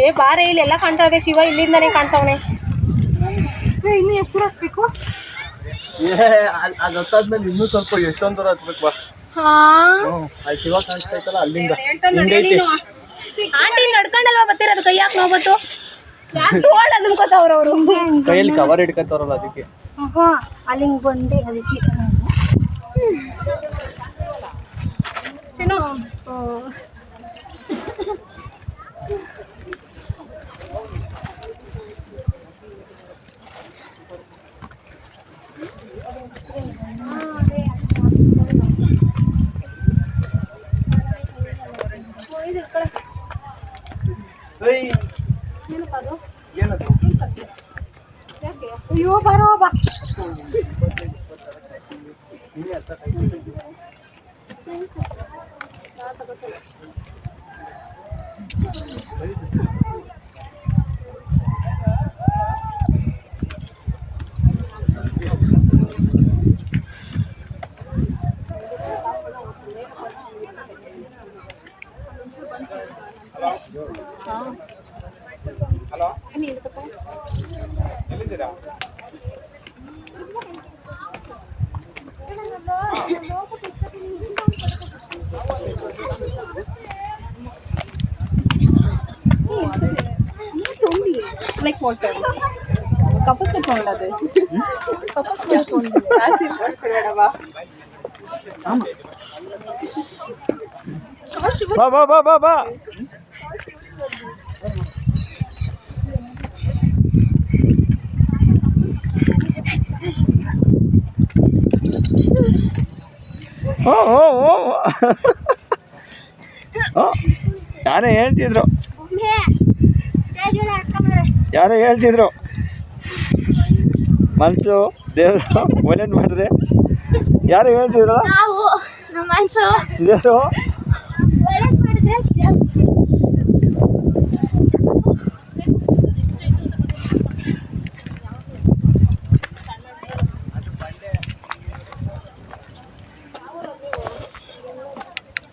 ಏ ಬಾರೆ ಇಲ್ಲಿ ಎಲ್ಲ ಕಾಣ್ತಾವೆ ಶಿವ ಇಲ್ಲಿಂದಾನೆ ಕಾಣ್ತಾವನೆ. ಇನ್ನು ಎಷ್ಟು ಹಚ್ಬೇಕು? ಅದು ಹೊತ್ತಾದ್ಮೇಲೆ ಇನ್ನೂ ಸ್ವಲ್ಪ ಎಷ್ಟೊಂದು ದೂರ ಹಚ್ಬೇಕು ಬಾ. ಅಲ್ಲಿ ಶಿವ ಕಾಣಿಸ್ತಾ ಇತ್ತಲ್ಲ ಅಲ್ಲಿಂದ ಆಂಟಿ ನಡ್ಕೊಂಡಲ್ವಾ ಬರ್ತಿರೋದು ಕೈ ಯಾಕೆ ನೋವತ್ತು? ತೋಳ ಅನ್ಕೋತಾವ್ರ ಅವರು ಕೈಯಲ್ಲಿ ಕವರ್ ಹಿಡ್ಕೊತಾರಲ್ಲ ಅದಕ್ಕೆ. ಅಲ್ಲಿಂಗ್ ಬಂದೆ ಅದಕ್ಕೆ ಚೆನ್ನೋ. ಅಯ್ಯೋ ಬರೋ ಬಾ. ಹಲೋ ಎಲ್ಲಿದ್ದೀರಾ? ಲೈಕ್ ವಾಟರ್ ಕಪ್ಪಕ್ಕೆ ತೊಗೊಂಡದು ಕಪ್ಪಕ್ಕೆ ತೊಗೊಂಡು ಬಾ ಬಾ ಬಾ ಬಾ ಬಾ. ಯಾರೋ ಹೇಳ್ತಿದ್ರು ಮನಸ್ಸು ದೇವರು ಒಳ್ಳೇದು ಮಾಡಿದ್ರೆ ಯಾರು ಹೇಳ್ತಿದ್ರು ದೇವರು